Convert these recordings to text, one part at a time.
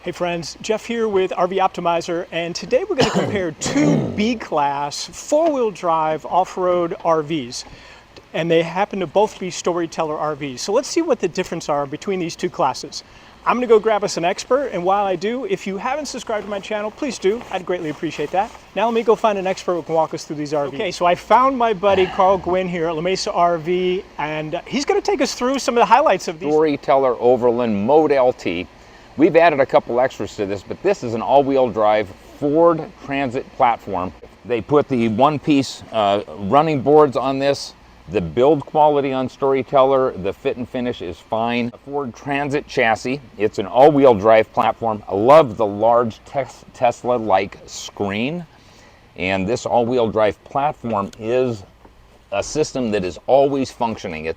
Hey friends, Jeff here with RV Optimizer, and today we're going to compare two B-Class four-wheel drive off-road RVs. And they happen to both be Storyteller RVs. So let's see what the difference are between these two classes. I'm going to go grab us an expert, and while I do, if you haven't subscribed to my channel, please do. I'd greatly appreciate that. Now let me go find an expert who can walk us through these RVs. Okay, so I found my buddy Carl Gwynn here at La Mesa RV, and he's going to take us through some of the highlights of these. Storyteller Overland Mode LT. We've added a couple extras to this, but this is an all-wheel drive Ford Transit platform. They put the one-piece running boards on this. The build quality on Storyteller, the fit and finish is fine. A Ford Transit chassis. It's an all-wheel drive platform. I love the large Tesla-like screen. And this all-wheel drive platform is a system that is always functioning.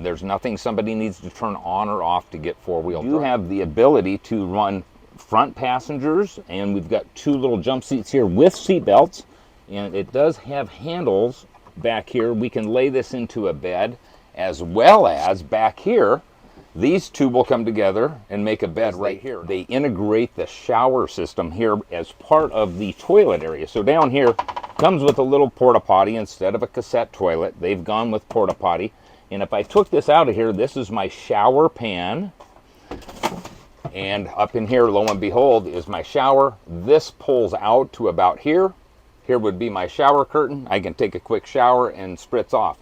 There's nothing somebody needs to turn on or off to get four-wheel drive. You have the ability to run front passengers, and we've got two little jump seats here with seat belts, and it does have handles back here. We can lay this into a bed, as well as back here, these two will come together and make a bed right here. They integrate the shower system here as part of the toilet area. So down here comes with a little porta potty instead of a cassette toilet. They've gone with porta potty. And if I took this out of here, this is my shower pan. And up in here, lo and behold, is my shower. This pulls out to about here. Here would be my shower curtain. I can take a quick shower and spritz off.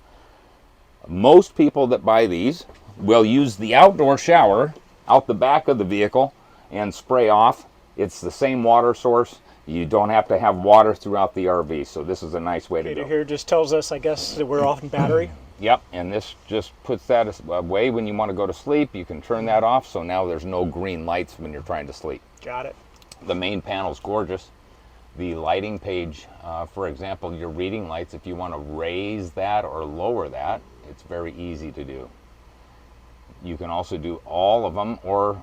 Most people that buy these will use the outdoor shower out the back of the vehicle and spray off. It's the same water source. You don't have to have water throughout the RV, so this is a nice way to go. Here just tells us, I guess, that we're off in battery. Yep, and this just puts that away when you want to go to sleep. You can turn that off, so now there's no green lights when you're trying to sleep. Got it. The main panel's gorgeous. The lighting page, for example, your reading lights, if you want to raise that or lower that, it's very easy to do. You can also do all of them or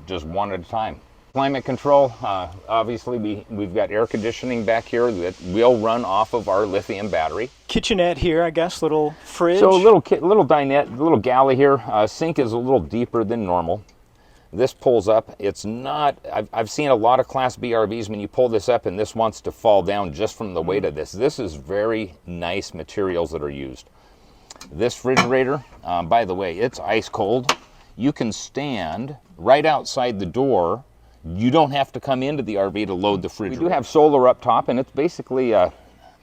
just one at a time. Climate control, obviously we've got air conditioning back here that will run off of our lithium battery. Kitchenette here, I guess, little fridge. So a little dinette, little galley here. Sink is a little deeper than normal. This pulls up. It's not, I've seen a lot of Class B RVs when you pull this up and this wants to fall down just from the weight of this. This is very nice materials that are used. This refrigerator, by the way, it's ice cold. You can stand right outside the door. You don't have to come into the RV to load the refrigerator. We do have solar up top, and it's basically about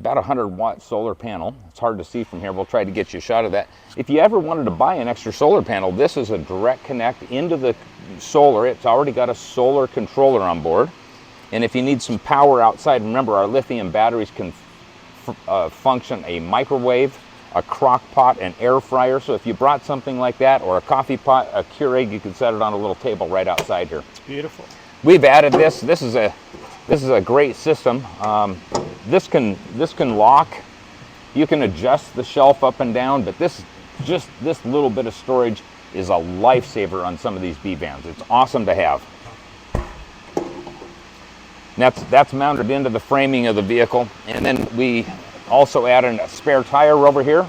a 100-watt solar panel. It's hard to see from here. We'll try to get you a shot of that. If you ever wanted to buy an extra solar panel, this is a direct connect into the solar. It's already got a solar controller on board. And if you need some power outside, remember our lithium batteries can function a microwave, a crock pot, an air fryer. So if you brought something like that, or a coffee pot, a Keurig, you can set it on a little table right outside here. It's beautiful. We've added this. This is a great system. This can lock. You can adjust the shelf up and down, but this little bit of storage is a lifesaver on some of these B vans. It's awesome to have. That's mounted into the framing of the vehicle, and then we also added a spare tire over here.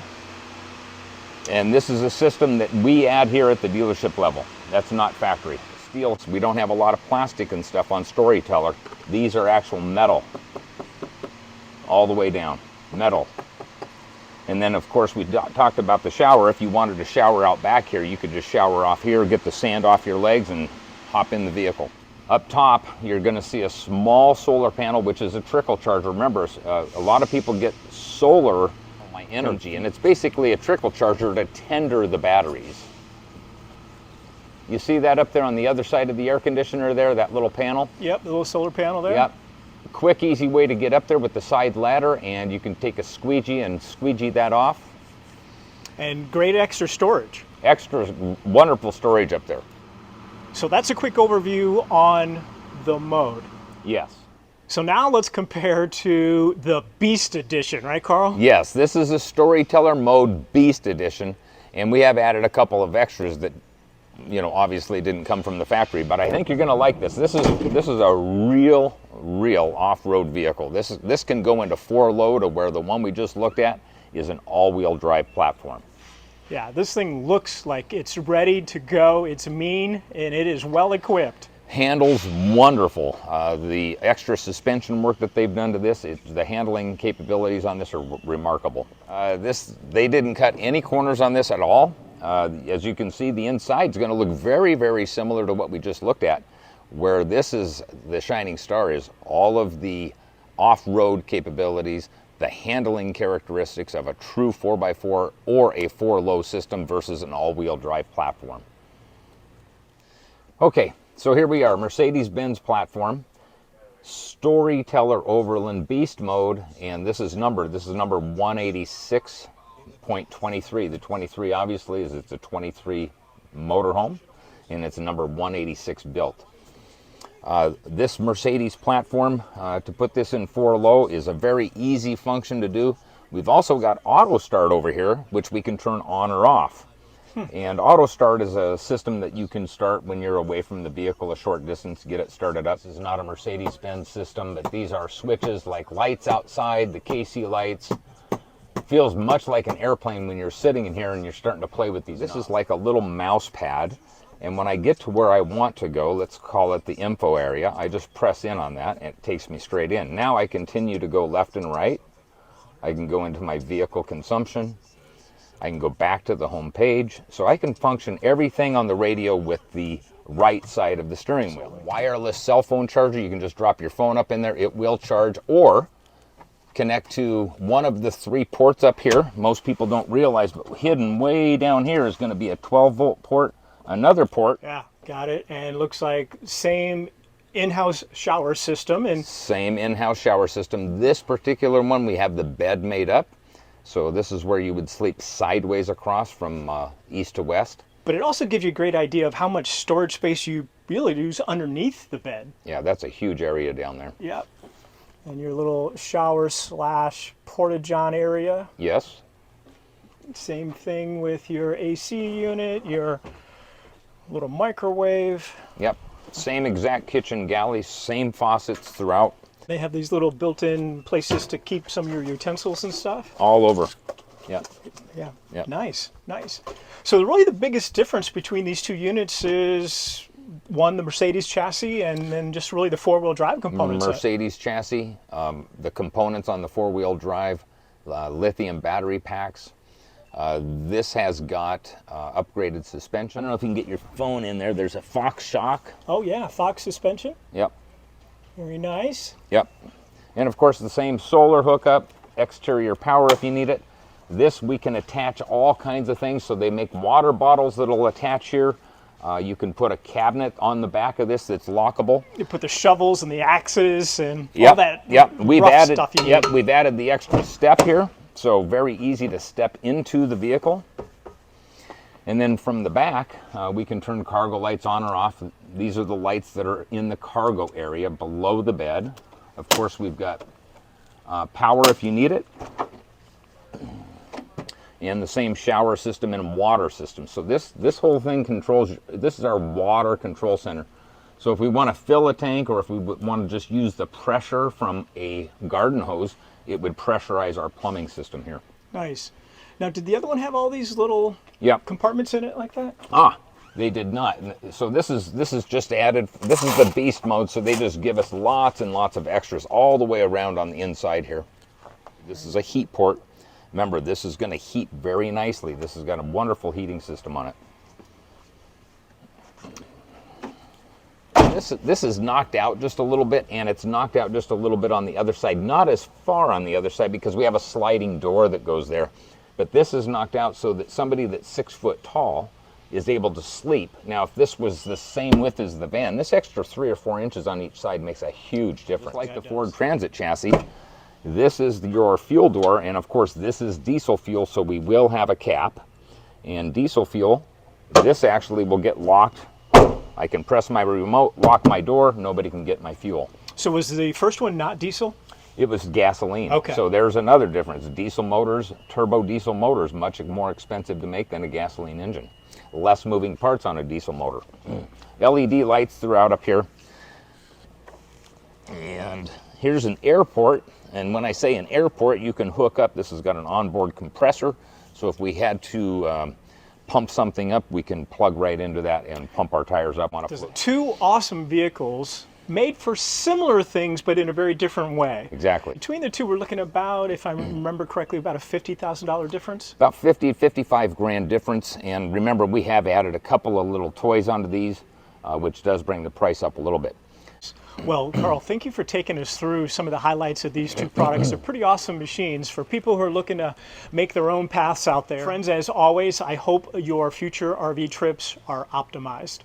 And this is a system that we add here at the dealership level. That's not factory. Steel. We don't have a lot of plastic and stuff on Storyteller. These are actual metal. All the way down. Metal. And then of course we talked about the shower. If you wanted to shower out back here, you could just shower off here, get the sand off your legs, and hop in the vehicle. Up top, you're going to see a small solar panel, which is a trickle charger. Remember, a lot of people get solar energy, and it's basically a trickle charger to tender the batteries. You see that up there on the other side of the air conditioner there, that little panel? Yep, the little solar panel there. Yep. Quick, easy way to get up there with the side ladder, and you can take a squeegee and squeegee that off. And great extra storage. Extra wonderful storage up there. So that's a quick overview on the mode. Yes. So now let's compare to the Beast Edition, right, Carl? Yes, this is a Storyteller Mode Beast Edition, and we have added a couple of extras that, you know, obviously didn't come from the factory, but I think you're going to like this. This is a real off-road vehicle. This can go into 4 load, where the one we just looked at is an all-wheel drive platform. Yeah, this thing looks like it's ready to go. It's mean and it is well equipped. Handles wonderful. The extra suspension work that they've done to this, the handling capabilities on this are remarkable. They didn't cut any corners on this at all. As you can see, the inside is going to look very, very similar to what we just looked at. Where this is the shining star is all of the off-road capabilities, the handling characteristics of a true 4x4 or a 4-low system versus an all-wheel drive platform. Okay, so here we are, Mercedes-Benz platform, Storyteller Overland Beast mode, and this is number 186.23. The 23 obviously is it's a 23 motorhome, and it's number 186 built. This Mercedes platform, to put this in 4-low, is a very easy function to do. We've also got auto start over here, which we can turn on or off. And auto start is a system that you can start when you're away from the vehicle a short distance to get it started up. This is not a Mercedes-Benz system, but these are switches like lights outside, the KC lights. Feels much like an airplane when you're sitting in here and you're starting to play with these. This is like a little mouse pad. And when I get to where I want to go, let's call it the info area, I just press in on that and it takes me straight in. Now I continue to go left and right. I can go into my vehicle consumption. I can go back to the home page. So I can function everything on the radio with the right side of the steering wheel. Wireless cell phone charger, you can just drop your phone up in there, it will charge, or connect to one of the 3 ports up here. Most people don't realize, but hidden way down here is going to be a 12-volt port. Another port. Yeah, got it. And looks like same in-house shower system. And same in-house shower system. This particular one, we have the bed made up. So this is where you would sleep sideways across from east to west. But it also gives you a great idea of how much storage space you really use underneath the bed. Yeah, that's a huge area down there. Yep. And your little shower / porta-john area. Yes. Same thing with your AC unit, your little microwave. Yep, same exact kitchen galley, same faucets throughout. They have these little built-in places to keep some of your utensils and stuff. All over. Yep. Yeah. Yep. Nice, nice. So really the biggest difference between these two units is one, the Mercedes chassis, and then just really the 4-wheel drive components. Mercedes chassis, the components on the 4-wheel drive, lithium battery packs. This has got upgraded suspension. I don't know if you can get your phone in there. There's a Fox shock. Oh yeah, Fox suspension. Yep. Very nice. Yep. And of course the same solar hookup, exterior power if you need it. This we can attach all kinds of things. So they make water bottles that'll attach here. You can put a cabinet on the back of this that's lockable. You put the shovels and the axes and all that rough stuff you need. Yep, we've added the extra step here. So very easy to step into the vehicle. And then from the back, we can turn cargo lights on or off. These are the lights that are in the cargo area below the bed. Of course, we've got power if you need it. And the same shower system and water system. So this whole thing controls, this is our water control center. So if we want to fill a tank or if we want to just use the pressure from a garden hose, it would pressurize our plumbing system here. Nice. Now, did the other one have all these little compartments in it like that? They did not. So this is just added. This is the beast mode. So they just give us lots and lots of extras all the way around on the inside here. This is a heat port. Remember, this is going to heat very nicely. This has got a wonderful heating system on it. This is knocked out just a little bit, and it's knocked out just a little bit on the other side. Not as far on the other side because we have a sliding door that goes there. But this is knocked out so that somebody that's 6 foot tall is able to sleep. Now, if this was the same width as the van, this extra 3 or 4 inches on each side makes a huge difference. Like the Ford Transit chassis, this is your fuel door, and of course this is diesel fuel, so we will have a cap. And diesel fuel, this actually will get locked. I can press my remote, lock my door, nobody can get my fuel. So was the first one not diesel? It was gasoline. Okay. So there's another difference. Diesel motors, turbo diesel motors, much more expensive to make than a gasoline engine. Less moving parts on a diesel motor. LED lights throughout up here. And here's an airport. And when I say an airport, you can hook up, this has got an onboard compressor, So if we had to pump something up, we can plug right into that and pump our tires up on a float. Two awesome vehicles made for similar things, but in a very different way. Exactly. Between the two, we're looking about, if I remember correctly, about a $50,000 difference. About 55 grand difference. And remember, we have added a couple of little toys onto these, which does bring the price up a little bit. Well, Carl, thank you for taking us through some of the highlights of these two products. They're pretty awesome machines for people who are looking to make their own paths out there. Friends, as always, I hope your future RV trips are optimized.